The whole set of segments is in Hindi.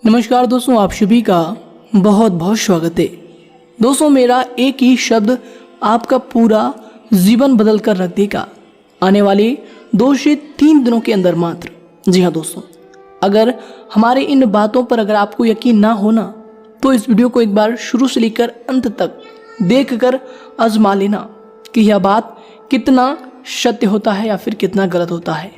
नमस्कार दोस्तों, आप सभी का बहुत बहुत स्वागत है। दोस्तों, मेरा एक ही शब्द आपका पूरा जीवन बदल कर रख देगा आने वाले 2 से 3 दिनों के अंदर मात्र। जी हाँ दोस्तों, अगर हमारे इन बातों पर अगर आपको यकीन ना होना तो इस वीडियो को एक बार शुरू से लेकर अंत तक देख कर आजमा लेना कि यह बात कितना सत्य होता है या फिर कितना गलत होता है।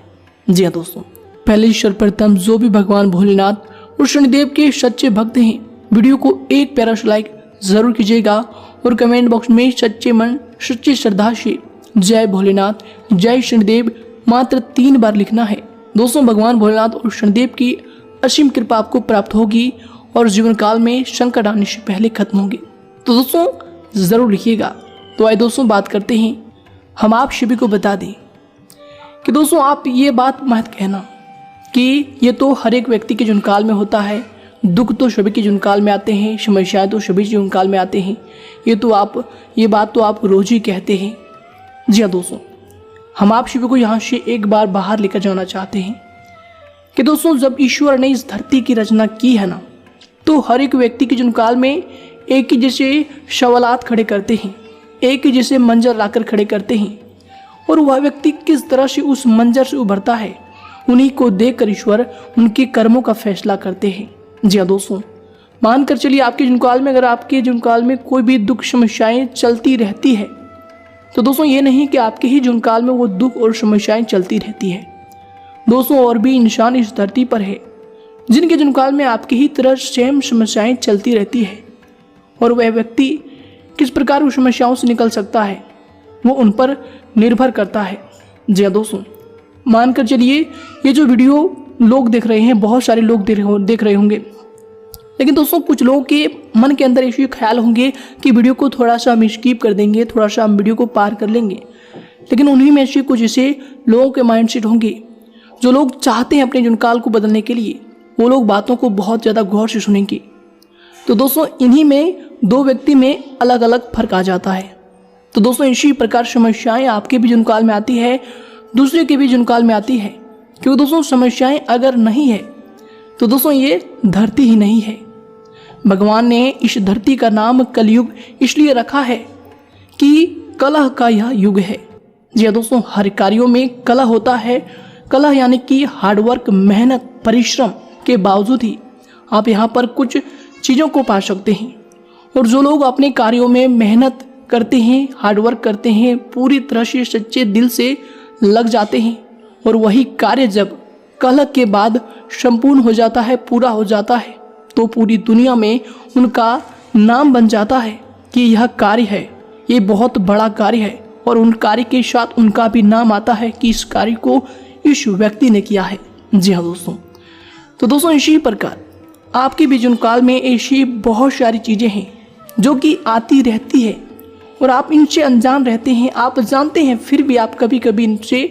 जी हाँ दोस्तों, पहले सर्वप्रथम जो भी भगवान भोलेनाथ और शनिदेव के सच्चे भक्त हैं, वीडियो को एक प्यारा सा लाइक जरूर कीजिएगा और कमेंट बॉक्स में सच्चे मन सच्ची श्रद्धा से जय भोलेनाथ जय शनिदेव मात्र 3 बार लिखना है। दोस्तों, भगवान भोलेनाथ और शनिदेव की असीम कृपा आपको प्राप्त होगी और जीवन काल में संकट आने से पहले खत्म होंगे। तो दोस्तों जरूर लिखिएगा। तो आइए दोस्तों बात करते हैं। हम आप सभी को बता दें कि दोस्तों आप ये बात मत कहना कि ये तो हर एक व्यक्ति के जीवन काल में होता है, दुख तो सभी के जीवन काल में आते हैं, समस्याएं तो सभी जीवन काल में आते हैं, ये बात तो आप रोज ही कहते हैं। जी हाँ दोस्तों, हम आप सभी को यहाँ से एक बार बाहर लेकर जाना चाहते हैं कि दोस्तों जब ईश्वर ने इस धरती की रचना की है ना, तो हर एक व्यक्ति के जीवन काल में एक ही जैसे सवालात खड़े करते हैं, एक ही जैसे मंजर लाकर खड़े करते हैं और वह व्यक्ति किस तरह से उस मंजर से उभरता है, उन्हीं को देखकर ईश्वर उनके कर्मों का फैसला करते हैं। जी हाँ दोस्तों, मानकर चलिए आपके जीवन काल में अगर आपके जीवन काल में कोई भी दुख समस्याएं चलती रहती है तो दोस्तों ये नहीं कि आपके ही जीवन काल में वो दुख और समस्याएं चलती रहती है। दोस्तों और भी इंसान इस धरती पर है जिनके जीवन काल में आपकी ही तरह सेम समस्याएं चलती रहती है और वह व्यक्ति किस प्रकार उस समस्याओं से निकल सकता है वो उन पर निर्भर करता है। जी हाँ दोस्तों, मानकर चलिए ये जो वीडियो लोग देख रहे हैं, बहुत सारे लोग देख रहे होंगे, लेकिन दोस्तों कुछ लोगों के मन के अंदर ऐसे ख्याल होंगे कि वीडियो को थोड़ा सा हम स्किप कर देंगे, थोड़ा सा हम वीडियो को पार कर लेंगे। लेकिन उन्हीं में से कुछ ऐसे लोगों के माइंडसेट होंगे जो लोग चाहते हैं अपने जीवनकाल को बदलने के लिए, वो लोग बातों को बहुत ज़्यादा गौर से सुनेंगे। तो दोस्तों इन्हीं में 2 व्यक्ति में अलग अलग फर्क आ जाता है। तो दोस्तों इसी प्रकार समस्याएं आपके भी जीवनकाल में आती है, दूसरे के भी जीवनकाल में आती है, क्योंकि दोस्तों समस्याएं अगर नहीं है तो दोस्तों ये धरती ही नहीं है। भगवान ने इस धरती का नाम कलयुग इसलिए रखा है कि कलह का यह युग है। जी हाँ दोस्तों, हर कार्यों में कलह होता है। कलह यानी कि हार्डवर्क, मेहनत, परिश्रम के बावजूद ही आप यहाँ पर कुछ चीज़ों को पा सकते हैं। और जो लोग अपने कार्यों में मेहनत करते हैं, हार्डवर्क करते हैं, पूरी तरह से सच्चे दिल से लग जाते हैं और वही कार्य जब कलह के बाद संपूर्ण हो जाता है, पूरा हो जाता है, तो पूरी दुनिया में उनका नाम बन जाता है कि यह कार्य है, ये बहुत बड़ा कार्य है। और उन कार्य के साथ उनका भी नाम आता है कि इस कार्य को इस व्यक्ति ने किया है। जी हाँ दोस्तों, तो दोस्तों इसी प्रकार आपके भी जीवन काल में ऐसी बहुत सारी चीज़ें हैं जो कि आती रहती है और आप इनसे अनजान रहते हैं। आप जानते हैं फिर भी आप कभी कभी इनसे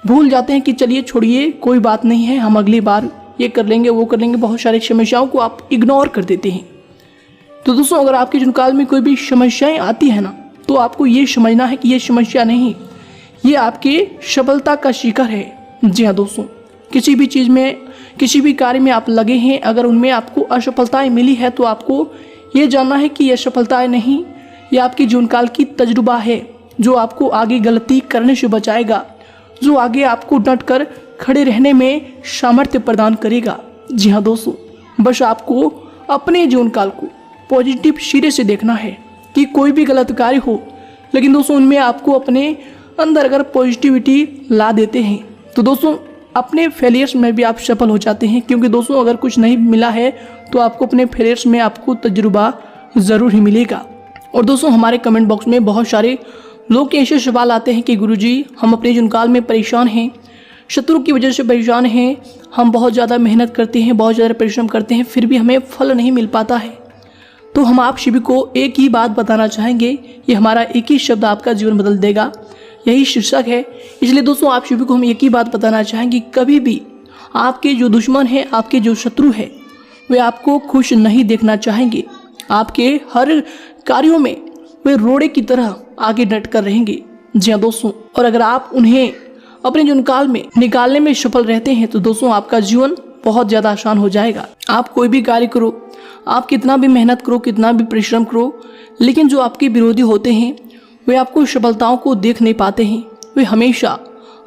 भूल जाते हैं कि चलिए छोड़िए, कोई बात नहीं है, हम अगली बार ये कर लेंगे, वो कर लेंगे। बहुत सारी समस्याओं को आप इग्नोर कर देते हैं। तो दोस्तों अगर आपके जीवन काल में कोई भी समस्याएं आती है ना, तो आपको ये समझना है कि ये समस्या नहीं, ये आपके सफलता का शिखर है। जी हाँ दोस्तों, किसी भी चीज़ में, किसी भी कार्य में आप लगे हैं, अगर उनमें आपको असफलताएं मिली है तो आपको ये जानना है कि ये असफलताएं नहीं, ये आपकी जीवन काल की तजुर्बा है जो आपको आगे गलती करने से बचाएगा, जो आगे आपको डट कर खड़े रहने में सामर्थ्य प्रदान करेगा। जी हाँ दोस्तों, बस आपको अपने जीवन काल को पॉजिटिव सिरे से देखना है कि कोई भी गलत कार्य हो, लेकिन दोस्तों उनमें आपको अपने अंदर अगर पॉजिटिविटी ला देते हैं तो दोस्तों अपने फेलियर्स में भी आप सफल हो जाते हैं। क्योंकि दोस्तों अगर कुछ नहीं मिला है तो आपको अपने फेलियर्स में आपको तजुर्बा ज़रूर ही मिलेगा। और दोस्तों हमारे कमेंट बॉक्स में बहुत सारे लोग के ऐसे सवाल आते हैं कि गुरुजी हम अपने जीवन काल में परेशान हैं, शत्रु की वजह से परेशान हैं, हम बहुत ज़्यादा मेहनत करते हैं, बहुत ज़्यादा परिश्रम करते हैं, फिर भी हमें फल नहीं मिल पाता है। तो हम आप सभी को एक ही बात बताना चाहेंगे, ये हमारा एक ही शब्द आपका जीवन बदल देगा, यही शीर्षक है। इसलिए दोस्तों आप सभी को हम एक ही बात बताना चाहेंगे, कभी भी आपके जो दुश्मन हैं, आपके जो शत्रु हैं, वे आपको खुश नहीं देखना चाहेंगे। आपके हर कार्यों में वे रोड़े की तरह आगे डट कर रहेंगे। जी हाँ दोस्तों, और अगर आप उन्हें अपने जीवन काल में निकालने में सफल रहते हैं तो दोस्तों आपका जीवन बहुत ज़्यादा आसान हो जाएगा। आप कोई भी कार्य करो, आप कितना भी मेहनत करो, कितना भी परिश्रम करो, लेकिन जो आपके विरोधी होते हैं वे आपको सफलताओं को देख नहीं पाते हैं। वे हमेशा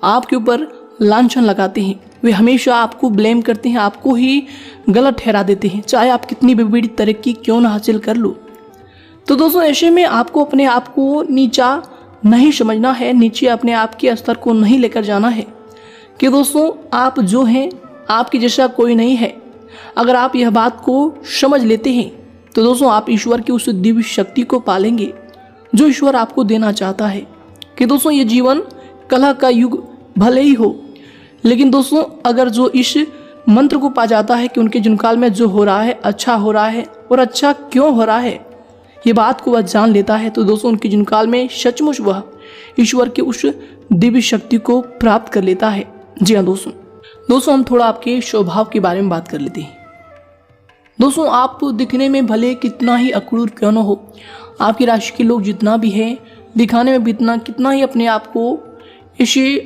आपके ऊपर लांछन लगाते हैं, वे हमेशा आपको ब्लेम करते हैं, आपको ही गलत ठहरा देते हैं, चाहे आप कितनी भी बड़ी तरक्की क्यों ना हासिल कर लो। तो दोस्तों ऐसे में आपको अपने आप को नीचा नहीं समझना है, नीचे अपने आप के स्तर को नहीं लेकर जाना है कि दोस्तों आप जो हैं आपके जैसा कोई नहीं है। अगर आप यह बात को समझ लेते हैं तो दोस्तों आप ईश्वर की उस दिव्य शक्ति को पालेंगे जो ईश्वर आपको देना चाहता है। कि दोस्तों ये जीवन कलह का युग भले ही हो, लेकिन दोस्तों अगर जो इस मंत्र को पा जाता है कि उनके जीवनकाल में जो हो रहा है अच्छा हो रहा है और अच्छा क्यों हो रहा है ये बात को वह जान लेता है, तो दोस्तों उनके जीवनकाल में सचमुच वह ईश्वर के उस दिव्य शक्ति को प्राप्त कर लेता है। जी हाँ दोस्तों हम थोड़ा आपके स्वभाव के बारे में बात कर लेते हैं। दोस्तों आप दिखने में भले कितना ही अक्रूर क्यों न हो, आपकी राशि के लोग जितना भी है दिखाने में भी कितना ही अपने आप को इसी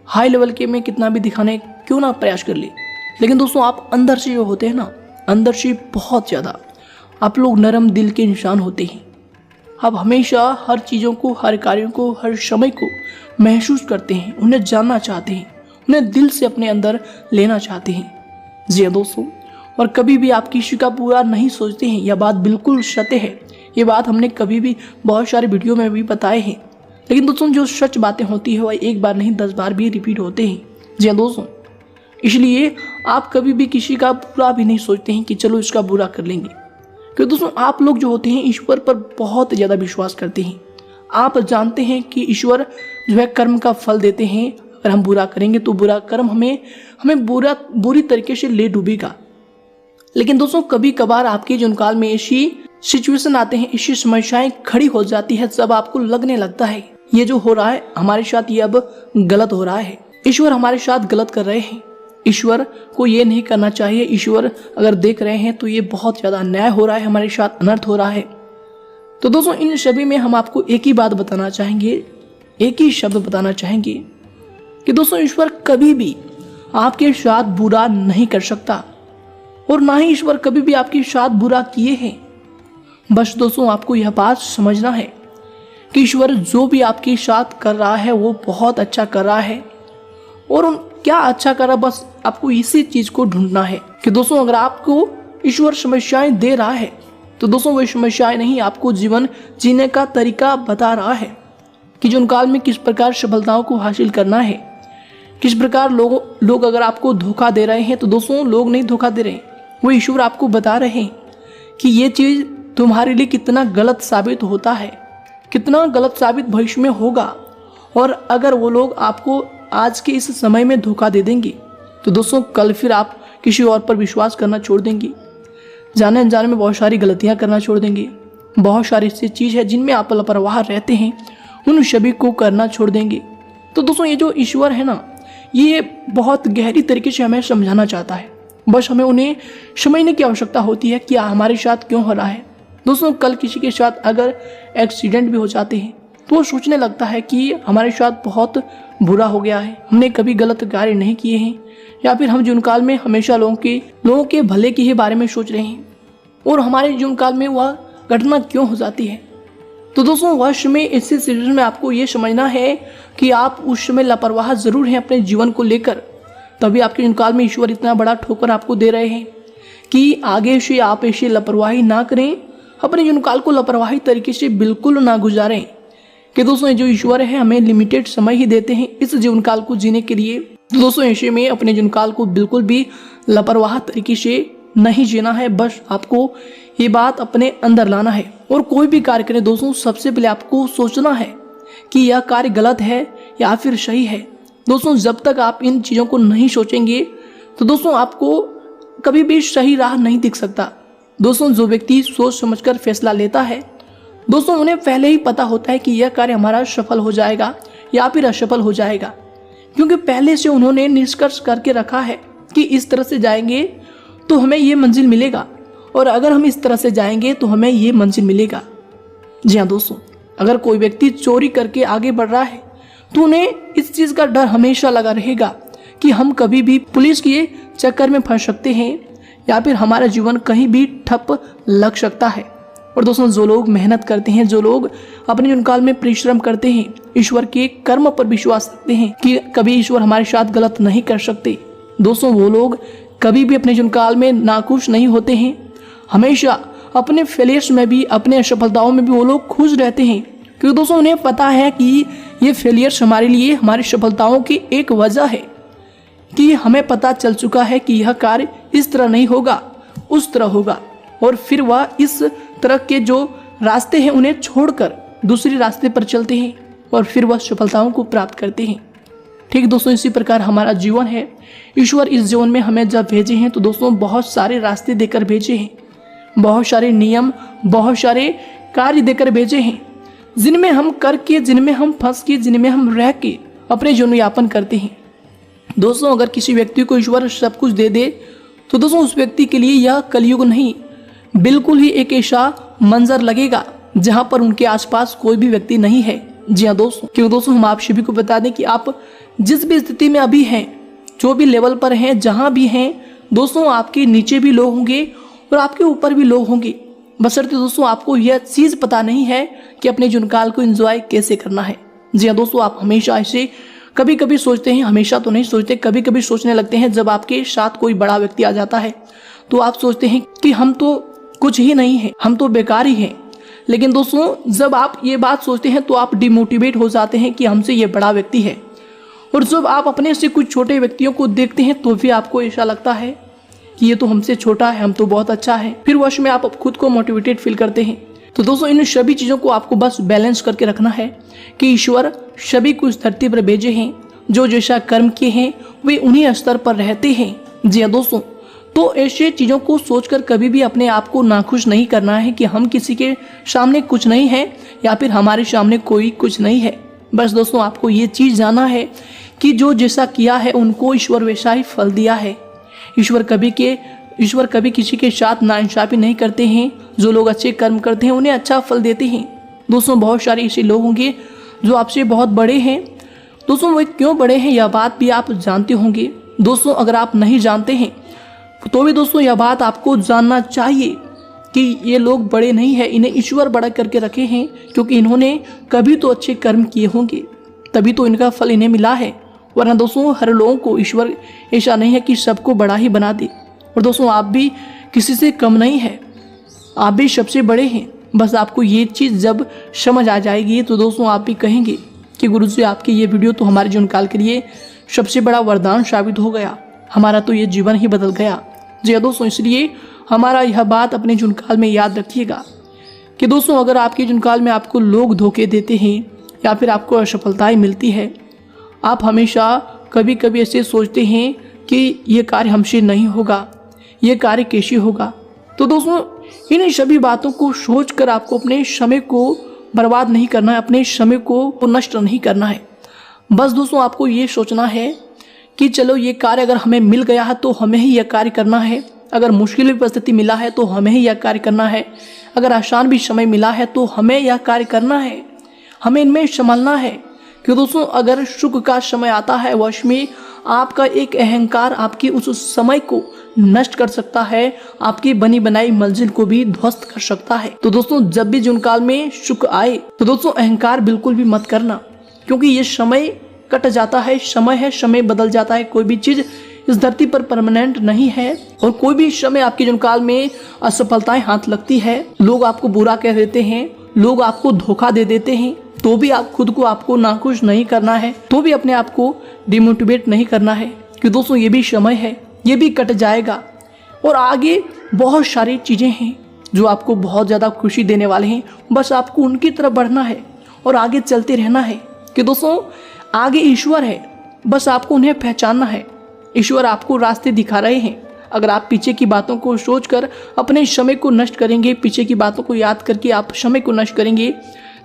हाई लेवल के में कितना भी दिखाने क्यों ना प्रयास कर ले, लेकिन दोस्तों आप अंदर से जो होते हैं ना, अंदर से बहुत ज़्यादा आप लोग नरम दिल के इंसान होते हैं। आप हमेशा हर चीज़ों को, हर कार्यों को, हर समय को महसूस करते हैं, उन्हें जानना चाहते हैं, उन्हें दिल से अपने अंदर लेना चाहते हैं। जी हाँ दोस्तों, और कभी भी आप किसी का बुरा नहीं सोचते हैं, यह बात बिल्कुल सत्य है। ये बात हमने कभी भी बहुत सारे वीडियो में भी बताए हैं, लेकिन दोस्तों जो सच बातें होती है वह एक बार नहीं 10 बार भी रिपीट होते हैं। जी हाँ दोस्तों, इसलिए आप कभी भी किसी का बुरा भी नहीं सोचते हैं कि चलो इसका बुरा कर लेंगे, क्योंकि दोस्तों आप लोग जो होते हैं ईश्वर पर बहुत ज़्यादा विश्वास करते हैं। आप जानते हैं कि ईश्वर जो है कर्म का फल देते हैं, अगर हम बुरा करेंगे तो बुरा कर्म हमें बुरी तरीके से ले डूबेगा। लेकिन दोस्तों कभी कभार आपके जीवनकाल में ऐसी सिचुएशन आते हैं, ऐसी समस्याएं खड़ी हो जाती है, जब आपको लगने लगता है ये जो हो रहा है हमारे साथ ये अब गलत हो रहा है, ईश्वर हमारे साथ गलत कर रहे हैं, ईश्वर को ये नहीं करना चाहिए, ईश्वर अगर देख रहे हैं तो ये बहुत ज़्यादा अन्याय हो रहा है, हमारे साथ अनर्थ हो रहा है। तो दोस्तों इन सभी में हम आपको एक ही बात बताना चाहेंगे, एक ही शब्द बताना चाहेंगे कि दोस्तों ईश्वर कभी भी आपके साथ बुरा नहीं कर सकता और ना ही ईश्वर कभी भी आपके साथ बुरा किए हैं। बस दोस्तों आपको यह बात समझना है कि ईश्वर जो भी आपके साथ कर रहा है वो बहुत अच्छा कर रहा है, और क्या अच्छा कर रहा है बस आपको इसी चीज को ढूंढना है कि दोस्तों अगर आपको ईश्वर समस्याएं दे रहा है तो दोस्तों वो समस्याएं नहीं, आपको जीवन जीने का तरीका बता रहा है कि जीवनकाल में किस प्रकार सफलताओं को हासिल करना है, किस प्रकार लोग अगर आपको धोखा दे रहे हैं तो दोस्तों लोग नहीं धोखा दे रहे, वो ईश्वर आपको बता रहे हैं कि ये चीज़ तुम्हारे लिए कितना गलत साबित होता है, कितना गलत साबित भविष्य में होगा। और अगर वो लोग आपको आज के इस समय में धोखा दे देंगे तो दोस्तों कल फिर आप किसी और पर विश्वास करना छोड़ देंगे, जाने अनजाने में बहुत सारी गलतियां करना छोड़ देंगे, बहुत सारी ऐसी चीज़ है जिनमें आप लापरवाह रहते हैं उन सभी को करना छोड़ देंगे। तो दोस्तों ये जो ईश्वर है ना, ये बहुत गहरी तरीके से हमें समझाना चाहता है, बस हमें उन्हें समझने की आवश्यकता होती है कि हमारे साथ क्यों हो रहा है। दोस्तों कल किसी के साथ अगर एक्सीडेंट भी हो जाते हैं तो वो सोचने लगता है कि हमारे साथ बहुत बुरा हो गया है, हमने कभी गलत कार्य नहीं किए हैं, या फिर हम जीवनकाल में हमेशा लोगों के भले के ही बारे में सोच रहे हैं और हमारे जीवनकाल में वह घटना क्यों हो जाती है। तो दोस्तों वह समय ऐसे सिचुएशन में आपको ये समझना है कि आप उस समय लापरवाह जरूर हैं अपने जीवन को लेकर, तभी आपके जीवनकाल में ईश्वर इतना बड़ा ठोकर आपको दे रहे हैं कि आगे से आप ऐसी लापरवाही ना करें, अपने जीवनकाल को लापरवाही तरीके से बिल्कुल ना गुजारें। कि दोस्तों जो ईश्वर है हमें लिमिटेड समय ही देते हैं इस जीवनकाल को जीने के लिए। तो दोस्तों ऐसे में अपने जीवनकाल को बिल्कुल भी लापरवाह तरीके से नहीं जीना है, बस आपको ये बात अपने अंदर लाना है। और कोई भी कार्य करें दोस्तों सबसे पहले आपको सोचना है कि यह कार्य गलत है या फिर सही है। दोस्तों जब तक आप इन चीज़ों को नहीं सोचेंगे तो दोस्तों आपको कभी भी सही राह नहीं दिख सकता। दोस्तों जो व्यक्ति सोच समझकर फैसला लेता है दोस्तों उन्हें पहले ही पता होता है कि यह कार्य हमारा सफल हो जाएगा या फिर असफल हो जाएगा, क्योंकि पहले से उन्होंने निष्कर्ष करके रखा है कि इस तरह से जाएंगे तो हमें ये मंजिल मिलेगा और अगर हम इस तरह से जाएंगे तो हमें ये मंजिल मिलेगा। जी हाँ दोस्तों, अगर कोई व्यक्ति चोरी करके आगे बढ़ रहा है तो उन्हें इस चीज़ का डर हमेशा लगा रहेगा कि हम कभी भी पुलिस के चक्कर में फंस सकते हैं या फिर हमारा जीवन कहीं भी ठप लग सकता है। और दोस्तों जो लोग मेहनत करते हैं, जो लोग अपने जीवन काल में परिश्रम करते हैं, ईश्वर के कर्म पर विश्वास रखते हैं कि कभी ईश्वर हमारे साथ गलत नहीं कर सकते, दोस्तों वो लोग कभी भी अपने जीवन काल में नाखुश नहीं होते हैं। हमेशा अपने फेलियर्स में भी, अपने असफलताओं में भी वो लोग खुश रहते हैं, क्योंकि दोस्तों उन्हें पता है कि ये फेलियर्स हमारे लिए, हमारी सफलताओं की एक वजह है कि हमें पता चल चुका है कि यह कार्य इस तरह नहीं होगा, उस तरह होगा, और फिर वह इस तरह के जो रास्ते हैं उन्हें छोड़कर दूसरे रास्ते पर चलते हैं और फिर वह सफलताओं को प्राप्त करते हैं। ठीक दोस्तों, इसी प्रकार हमारा जीवन है। ईश्वर इस जीवन में हमें जब भेजे हैं तो दोस्तों बहुत सारे रास्ते देकर भेजे हैं, बहुत सारे नियम, बहुत सारे कार्य देकर भेजे हैं, जिनमें हम करके, जिनमें हम फंस के, जिनमें हम रह के अपने जीवन यापन करते हैं। दोस्तों अगर किसी व्यक्ति को ईश्वर सब कुछ दे दे तो दोस्तों उस व्यक्ति के लिए यह कलयुग नहीं, बिल्कुल ही एक ऐसा मंजर लगेगा जहां पर उनके आसपास कोई भी व्यक्ति नहीं है। जी हाँ दोस्तों, क्योंकि दोस्तों हम आप सभी को बता दें कि आप जिस भी स्थिति में अभी हैं, जो भी लेवल पर हैं, जहां भी हैं, दोस्तों आपके नीचे भी लोग होंगे और आपके ऊपर भी लोग होंगे, बशर्ते दोस्तों आपको यह चीज पता नहीं है कि अपने जीवन काल को एंजॉय कैसे करना है। जी हाँ दोस्तों, आप हमेशा ऐसे कभी कभी सोचते हैं, हमेशा तो नहीं सोचते, कभी कभी सोचने लगते हैं जब आपके साथ कोई बड़ा व्यक्ति आ जाता है तो आप सोचते हैं कि हम तो कुछ ही नहीं है, हम तो बेकार ही हैं। लेकिन दोस्तों जब आप ये बात सोचते हैं तो आप डिमोटिवेट हो जाते हैं कि हमसे ये बड़ा व्यक्ति है, और जब आप अपने से कुछ छोटे व्यक्तियों को देखते हैं तो भी आपको ऐसा लगता है कि ये तो हमसे छोटा है, हम तो बहुत अच्छा है। फिर वश में आप खुद को मोटिवेटेड फील करते हैं। तो दोस्तों इन सभी चीज़ों को आपको बस बैलेंस करके रखना है कि ईश्वर सभी को इस धरती पर भेजे हैं, जो जैसा कर्म किए हैं वे उन्हीं स्तर पर रहते हैं। जी हाँ दोस्तों, तो ऐसे चीज़ों को सोचकर कभी भी अपने आप को नाखुश नहीं करना है कि हम किसी के सामने कुछ नहीं है या फिर हमारे सामने कोई कुछ नहीं है। बस दोस्तों आपको ये चीज़ जानना है कि जो जैसा किया है उनको ईश्वर वैसा ही फल दिया है। ईश्वर कभी किसी के साथ नाइंसाफी नहीं करते हैं। जो लोग अच्छे कर्म करते हैं उन्हें अच्छा फल देते हैं। दोस्तों बहुत सारे ऐसे लोग होंगे जो आपसे बहुत बड़े हैं। दोस्तों वे क्यों बड़े हैं यह बात भी आप जानते होंगे। दोस्तों अगर आप नहीं जानते हैं तो भी दोस्तों यह बात आपको जानना चाहिए कि ये लोग बड़े नहीं है, इन्हें ईश्वर बड़ा करके रखे हैं, क्योंकि इन्होंने कभी तो अच्छे कर्म किए होंगे, तभी तो इनका फल इन्हें मिला है। वरना दोस्तों हर लोगों को ईश्वर ऐसा नहीं है कि सबको बड़ा ही बना दे। और दोस्तों आप भी किसी से कम नहीं है, आप भी सबसे बड़े हैं। बस आपको ये चीज़ जब समझ आ जाएगी तो दोस्तों आप भी कहेंगे कि गुरुजी आपकी ये वीडियो तो हमारे जीवन काल के लिए सबसे बड़ा वरदान साबित हो गया, हमारा तो ये जीवन ही बदल गया। जी दोस्तों, इसलिए हमारा यह बात अपने जीवन काल में याद रखिएगा कि दोस्तों अगर आपके जीवन काल में आपको लोग धोखे देते हैं या फिर आपको असफलताएं मिलती है, आप हमेशा कभी कभी ऐसे सोचते हैं कि ये कार्य हमसे नहीं होगा, ये कार्य कैसे होगा। तो दोस्तों इन सभी बातों को सोचकर आपको अपने समय को बर्बाद नहीं करना है, अपने समय को नष्ट नहीं करना है। बस दोस्तों आपको ये सोचना है कि चलो ये कार्य अगर हमें मिल गया है तो हमें ही यह कार्य करना है, अगर मुश्किल भी परिस्थिति मिला है तो हमें ही यह कार्य करना है, अगर आसान भी समय मिला है तो हमें यह कार्य करना है, हमें इनमें संभालना है। क्योंकि दोस्तों अगर सुख का समय आता है वश में आपका एक अहंकार आपकी उस समय को नष्ट कर सकता है, आपकी बनी बनाई मंजिल को भी ध्वस्त कर सकता है। तो दोस्तों जब भी जीवन काल में सुख आए तो दोस्तों अहंकार बिल्कुल भी मत करना, क्योंकि ये समय कट जाता है, समय है, समय बदल जाता है। कोई भी चीज इस धरती पर परमानेंट नहीं है और कोई भी समय आपके जीवन काल में असफलताएं हाथ लगती है, लोग आपको बुरा कह देते हैं, लोग आपको धोखा दे देते हैं, तो भी आप खुद को आपको नाखुश नहीं करना है, तो भी अपने आप को डिमोटिवेट नहीं करना है कि दोस्तों ये भी समय है, ये भी कट जाएगा और आगे बहुत सारी चीज़ें हैं जो आपको बहुत ज़्यादा खुशी देने वाले हैं। बस आपको उनकी तरफ बढ़ना है और आगे चलते रहना है कि दोस्तों आगे ईश्वर है, बस आपको उन्हें पहचानना है। ईश्वर आपको रास्ते दिखा रहे हैं। अगर आप पीछे की बातों को सोचकर अपने समय को नष्ट करेंगे, पीछे की बातों को याद करके आप समय को नष्ट करेंगे,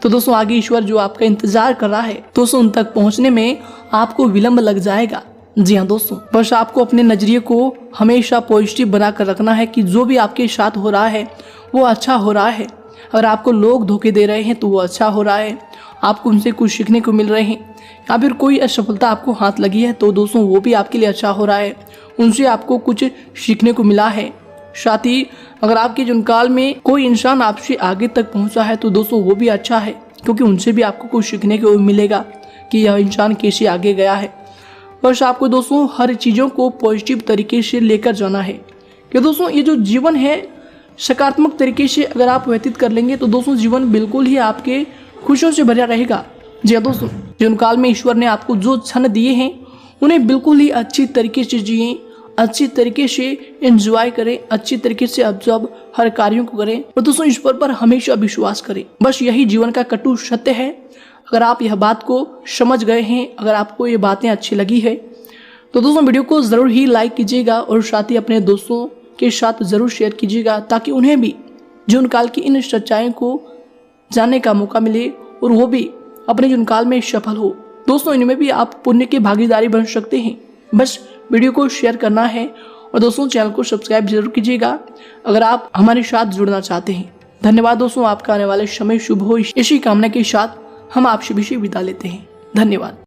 तो दोस्तों आगे ईश्वर जो आपका इंतजार कर रहा है दोस्तों उन तक पहुंचने में आपको विलंब लग जाएगा। जी हाँ दोस्तों, बस आपको अपने नजरिए को हमेशा पॉजिटिव बनाकर रखना है कि जो भी आपके साथ हो रहा है वो अच्छा हो रहा है। अगर आपको लोग धोखे दे रहे हैं तो वो अच्छा हो रहा है, आपको उनसे कुछ सीखने को मिल रहे हैं, या फिर कोई असफलता आपको हाथ लगी है तो दोस्तों वो भी आपके लिए अच्छा हो रहा है, उनसे आपको कुछ सीखने को मिला है। साथ ही अगर आपके जीवन काल में कोई इंसान आपसे आगे तक पहुंचा है तो दोस्तों वो भी अच्छा है, क्योंकि उनसे भी आपको कुछ सीखने को मिलेगा कि यह इंसान कैसे आगे गया है। बस आपको दोस्तों हर चीज़ों को पॉजिटिव तरीके से लेकर जाना है कि दोस्तों ये जो जीवन है सकारात्मक तरीके से अगर आप व्यतीत कर लेंगे तो दोस्तों जीवन बिल्कुल ही आपके खुशियों से भरा रहेगा। जी हाँ दोस्तों, जीवन काल में ईश्वर ने आपको जो क्षण दिए हैं उन्हें बिल्कुल ही अच्छी तरीके से जिए, अच्छी तरीके से एंजॉय करें, अच्छी तरीके से ऑब्जर्व हर कार्यों को करें और दोस्तों ईश्वर पर हमेशा विश्वास करें। बस यही जीवन का कटु सत्य है। अगर आप यह बात को समझ गए हैं, अगर आपको ये बातें अच्छी लगी है तो दोस्तों वीडियो को ज़रूर ही लाइक कीजिएगा और साथ ही अपने दोस्तों के साथ ज़रूर शेयर कीजिएगा, ताकि उन्हें भी जीवन काल की इन सच्चाइयों को जानने का मौका मिले और वो भी अपने जीवन काल में सफल हो। दोस्तों इनमें भी आप पुण्य की भागीदारी बन सकते हैं। बस वीडियो को शेयर करना है और दोस्तों चैनल को सब्सक्राइब जरूर कीजिएगा अगर आप हमारे साथ जुड़ना चाहते हैं। धन्यवाद दोस्तों, आपका आने वाले समय शुभ हो, इसी कामना के साथ हम आपसे भी विदा लेते हैं। धन्यवाद।